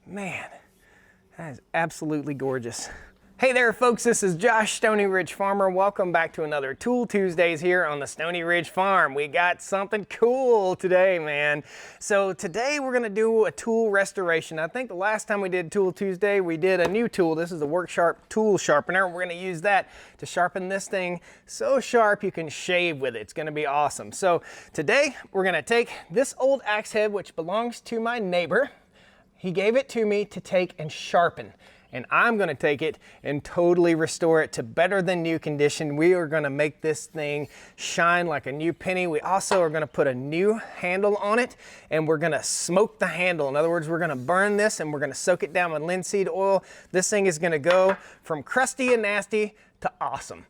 Man, that is absolutely gorgeous. Hey there folks, this is Josh, Stoney Ridge Farmer. Welcome back to another Tool Tuesdays here on the Stoney Ridge Farm. We got something cool today, man. So today we're gonna do a tool restoration. I think the last time we did Tool Tuesday, we did a new tool. This is the WorkSharp tool sharpener. We're gonna use that to sharpen this thing so sharp you can shave with it. It's gonna be awesome. So today we're gonna take this old axe head, which belongs to my neighbor. He gave it to me to take and sharpen. And I'm gonna take it and totally restore it to better than new condition. We are gonna make this thing shine like a new penny. We also are gonna put a new handle on it, and we're gonna smoke the handle. In other words, we're gonna burn this and we're gonna soak it down with linseed oil. This thing is gonna go from crusty and nasty to awesome.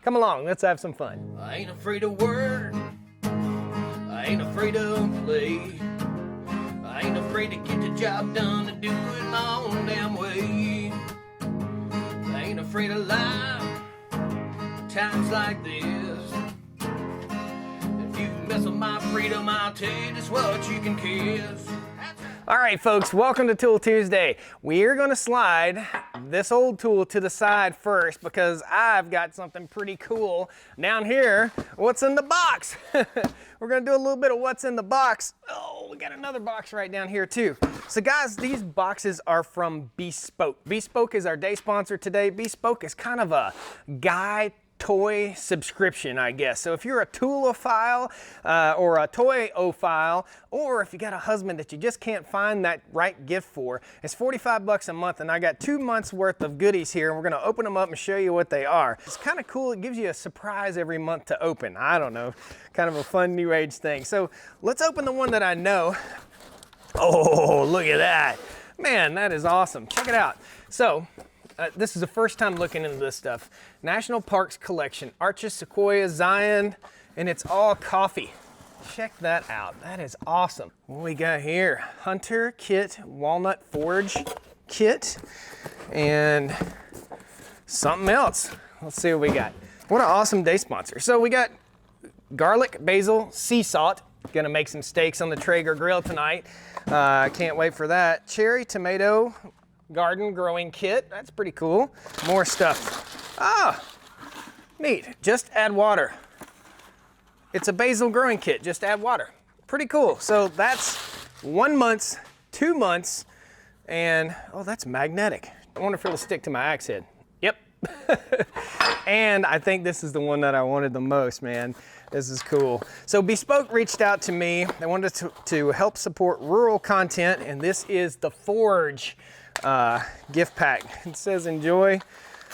Come along, let's have some fun. I ain't afraid of work, I ain't afraid of play, I ain't afraid to get the job done and do it my own damn way. I ain't afraid of life, times like this. If you mess with my freedom, I'll tell you just what you can kiss. All right, folks, welcome to Tool Tuesday. We're gonna slide this old tool to the side first because I've got something pretty cool down here. What's in the box? We're gonna do a little bit of what's in the box. Oh, we got another box right down here too. So guys, these boxes are from Beespoke. Beespoke is our day sponsor today. Beespoke is kind of a guy toy subscription, I guess. So if you're a toolophile or a toyophile, or if you got a husband that you just can't find that right gift for, it's 45 bucks a month, and I got 2 months worth of goodies here, and we're gonna open them up and show you what they are. It's kind of cool. It gives you a surprise every month to open. I don't know, kind of a fun new age thing. So let's open the one that I know. Oh, look at that. Man, that is awesome. Check it out. So this is the first time looking into this stuff. National Parks Collection, Arches, Sequoia, Zion, and it's all coffee. Check that out. That is awesome. What we got here? Hunter Kit Walnut Forge Kit and something else. Let's see what we got. What an awesome day sponsor. So we got garlic, basil, sea salt. Gonna make some steaks on the Traeger grill tonight. Can't wait for that. Cherry tomato garden growing kit. That's pretty cool. More stuff. Ah, neat. Just add water. It's a basil growing kit. Just add water. Pretty cool. So that's 1 month, 2 months, and oh, that's magnetic. I wonder if it'll stick to my axe head. Yep. And I think this is the one that I wanted the most, man. This is cool. So Beespoke reached out to me. They wanted to help support rural content, and this is the Forge gift pack. It says enjoy.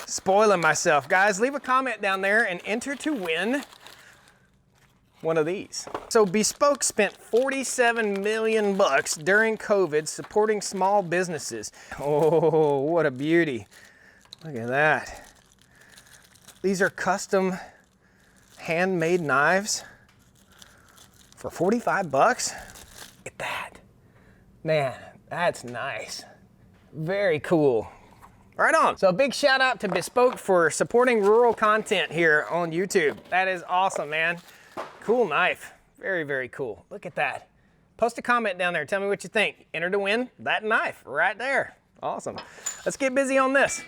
Spoiling myself. Guys, leave a comment down there and enter to win one of these. So Beespoke spent 47 million bucks during COVID supporting small businesses. Oh, what a beauty. Look at that. These are custom handmade knives for 45 bucks. Look at that. Man, that's nice. Very cool. Right on. So a big shout out to Beespoke for supporting rural content here on YouTube. That is awesome, man. Cool knife. Very, very cool. Look at that. Post a comment down there. Tell me what you think. Enter to win that knife right there. Awesome. Let's get busy on this.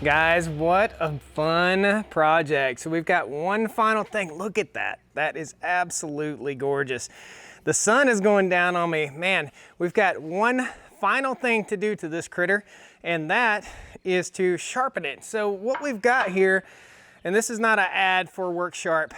Guys, what a fun project. So we've got one final thing. Look at that. That is absolutely gorgeous. The sun is going down on me. Man, we've got one final thing to do to this critter, and that is to sharpen it. So what we've got here, and this is not an ad for Work Sharp.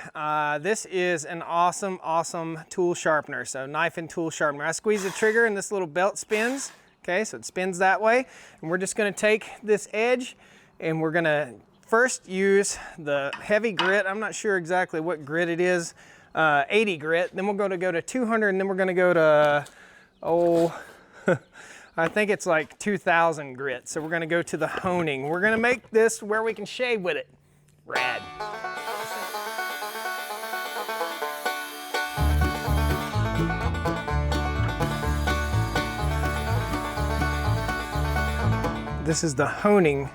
This is an awesome, awesome tool sharpener. So knife and tool sharpener. I squeeze the trigger and this little belt spins. Okay, so it spins that way. And we're just gonna take this edge and we're gonna first use the heavy grit. I'm not sure exactly what grit it is. 80 grit. Then we're gonna go to 200 and then we're gonna go to, I think it's like 2000 grit. So we're gonna go to the honing. We're gonna make this where we can shave with it. Rad. This is the honing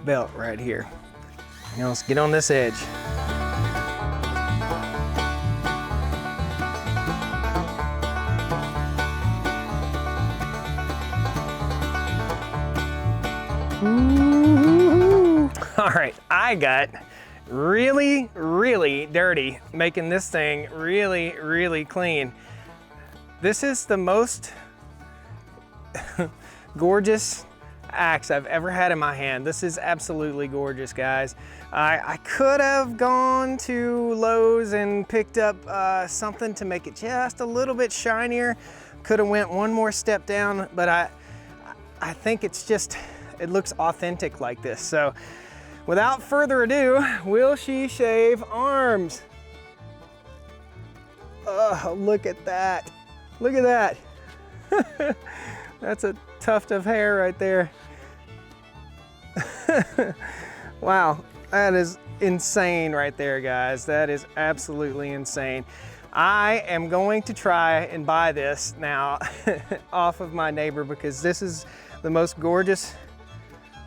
belt right here. Now let's get on this edge. All right, I got really, really dirty making this thing really, really clean. This is the most gorgeous axe I've ever had in my hand. This is absolutely gorgeous, guys. I could have gone to Lowe's and picked up something to make it just a little bit shinier. Could have went one more step down, but I think it's just, it looks authentic like this. So without further ado, will she shave arms? Oh, look at that. Look at that. That's a tuft of hair right there. Wow, that is insane right there, guys. That is absolutely insane. I am going to try and buy this now off of my neighbor because this is the most gorgeous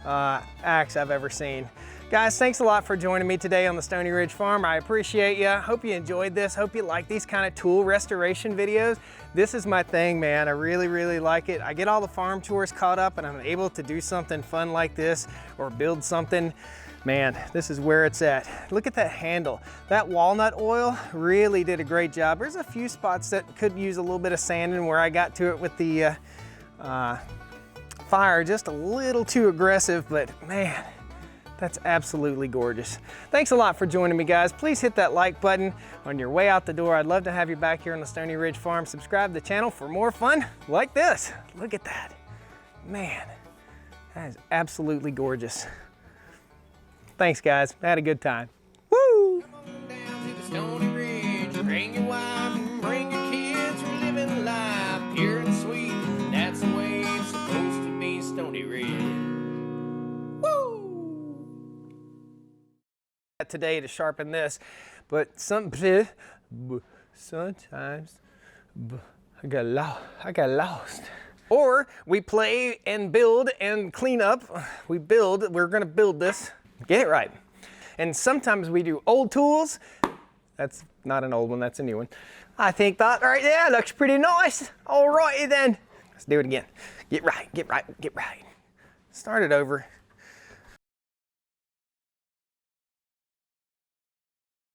axe I've ever seen. Guys, thanks a lot for joining me today on the Stoney Ridge Farm. I appreciate you. Hope you enjoyed this. Hope you like these kind of tool restoration videos. This is my thing, man. I really, really like it. I get all the farm chores caught up and I'm able to do something fun like this or build something. Man, this is where it's at. Look at that handle. That walnut oil really did a great job. There's a few spots that could use a little bit of sanding where I got to it with the fire just a little too aggressive, but man, that's absolutely gorgeous. Thanks a lot for joining me, guys. Please hit that like button on your way out the door. I'd love to have you back here on the Stoney Ridge Farm. Subscribe to the channel for more fun like this. Look at that. Man, that is absolutely gorgeous. Thanks, guys. I had a good time. Woo! Come on down to the Stoney Ridge. Bring your wife and bring your kids. We're living life pure and sweet. That's the way it's supposed to be, Stoney Ridge. Today to sharpen this, but sometimes I got lost. Or we play and build and clean up. We're gonna build this, get it right. And sometimes we do old tools. That's not an old one, that's a new one. I think that right there looks pretty nice. All righty then. Let's do it again. Get right, get right, get right. Start it over.